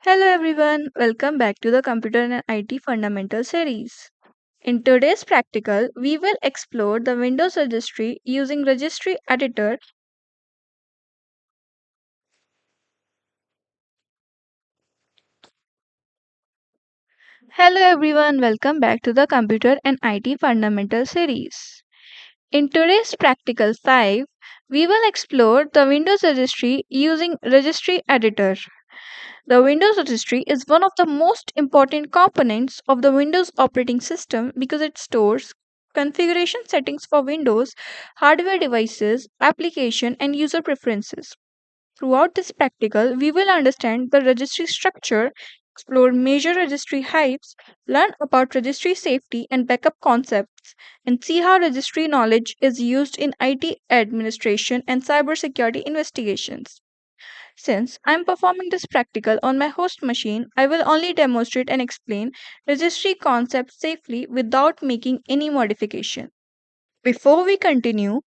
Hello everyone, welcome back to the Computer and IT Fundamental series. In today's practical, we will explore the Windows Registry using Registry Editor. Hello everyone, welcome back to the Computer and IT Fundamental series. In today's practical 5, we will explore the Windows Registry using Registry Editor. The Windows Registry is one of the most important components of the Windows operating system because it stores configuration settings for Windows, hardware devices, application, and user preferences. Throughout this practical, we will understand the registry structure, explore major registry hives, learn about registry safety and backup concepts, and see how registry knowledge is used in IT administration and cybersecurity investigations. Since I am performing this practical on my host machine, I will only demonstrate and explain registry concepts safely without making any modification. Before we continue,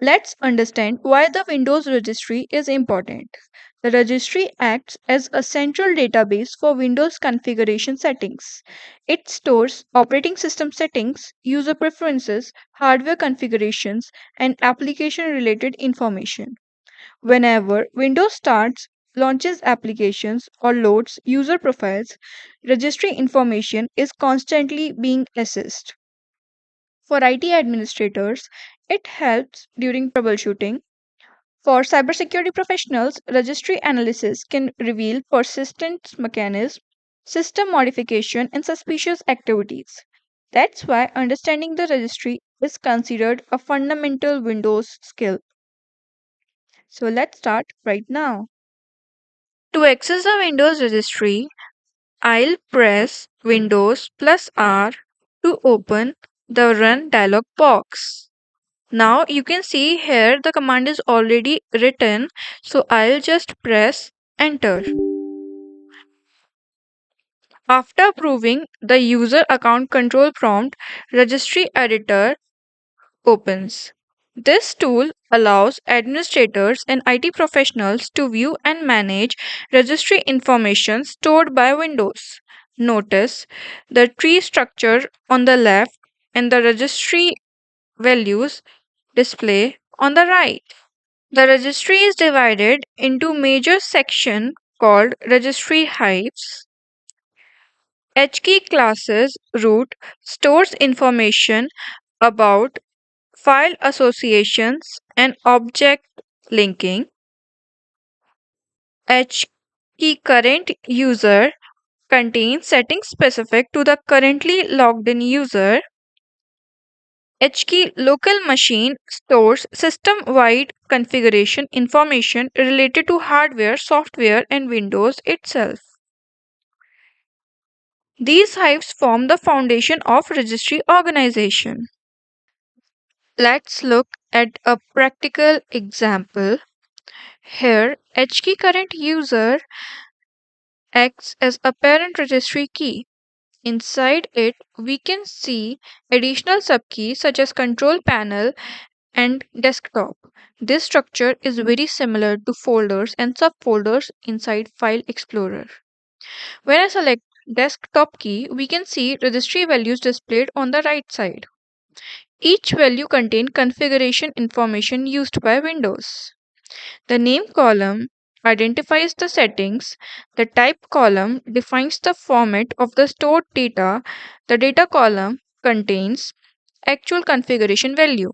let's understand why the Windows registry is important. The registry acts as a central database for Windows configuration settings. It stores operating system settings, user preferences, hardware configurations, and application related information. Whenever Windows starts, launches applications, or loads user profiles, registry information is constantly being accessed. For IT administrators, it helps during troubleshooting. For cybersecurity professionals, registry analysis can reveal persistence mechanisms, system modification, and suspicious activities. That's why understanding the registry is considered a fundamental Windows skill. So let's start right now. To access the Windows registry, I'll press Windows plus R to open the Run dialog box. Now you can see here the command is already written, so I'll just press Enter. After approving the user account control prompt, Registry Editor opens. This tool allows administrators and IT professionals to view and manage registry information stored by Windows. Notice the tree structure on the left and the registry values display on the right. The registry is divided into major section called registry hives. HKey classes root stores information about file associations and object linking. HKey current user contains settings specific to the currently logged in user. HKey local machine stores system wide configuration information related to hardware, software, and Windows itself. These hives form the foundation of registry organization. Let's look at a practical example. Here, HKey current user acts as a parent registry key. Inside it, we can see additional subkeys such as control panel and desktop. This structure is very similar to folders and subfolders inside File Explorer. When I select desktop key, we can see registry values displayed on the right side. Each value contains configuration information used by Windows. The name column identifies the settings, the type column defines the format of the stored data, the data column contains actual configuration value.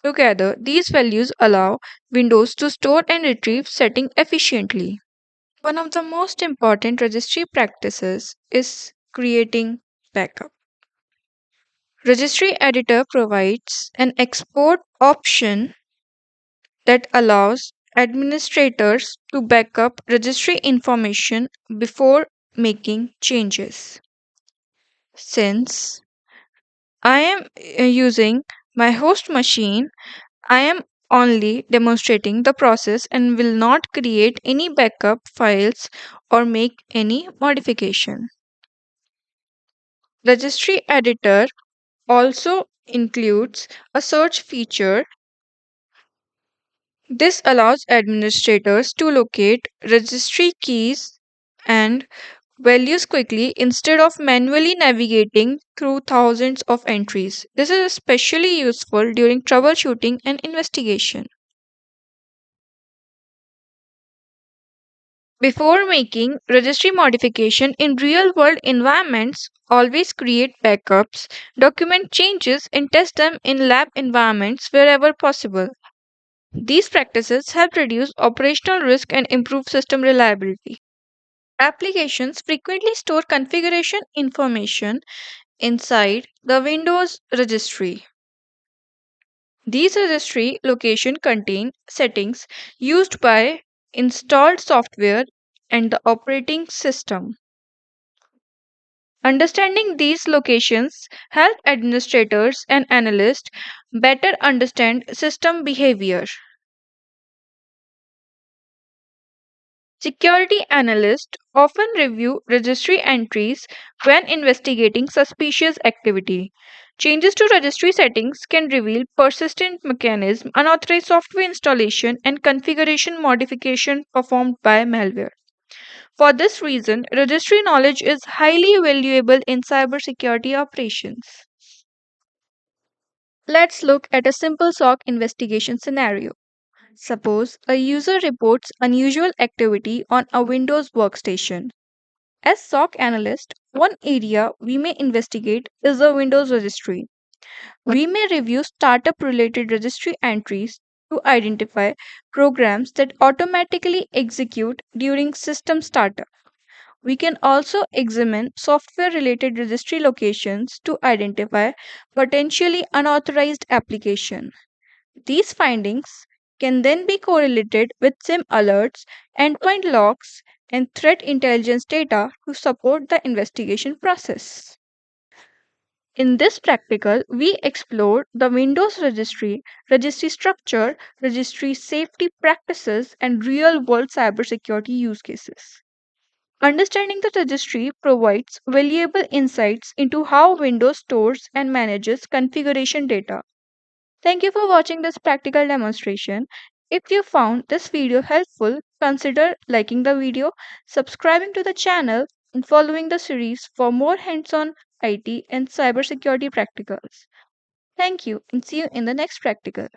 Together, these values allow Windows to store and retrieve settings efficiently. One of the most important registry practices is creating backup. Registry Editor provides an export option that allows administrators to back up registry information before making changes. Since I am using my host machine, I am only demonstrating the process and will not create any backup files or make any modification. Registry Editor also includes a search feature. This allows administrators to locate registry keys and values quickly instead of manually navigating through thousands of entries. This is especially useful during troubleshooting and investigation. Before making registry modification in real world environments, always create backups, document changes, and test them in lab environments wherever possible. These practices help reduce operational risk and improve system reliability. Applications frequently store configuration information inside the Windows registry. These registry locations contain settings used by installed software and the operating system. Understanding these locations help administrators and analysts better understand system behavior. Security analysts often review registry entries when investigating suspicious activity. Changes to registry settings can reveal persistent mechanism, unauthorized software installation, and configuration modification performed by malware. For this reason, registry knowledge is highly valuable in cybersecurity operations. Let's look at a simple SOC investigation scenario. Suppose a user reports unusual activity on a Windows workstation. As SOC analyst, one area we may investigate is the Windows registry. We may review startup related registry entries to identify programs that automatically execute during system startup. We can also examine software related registry locations to identify potentially unauthorized application. These findings can then be correlated with SIM alerts, endpoint logs, and threat intelligence data to support the investigation process. In this practical, we explored the Windows registry, registry structure, registry safety practices, and real world cybersecurity use cases. Understanding the registry provides valuable insights into how Windows stores and manages configuration data. Thank you for watching this practical demonstration. If you found this video helpful, consider liking the video, subscribing to the channel, and following the series for more hands-on IT and cybersecurity practicals. Thank you and see you in the next practical.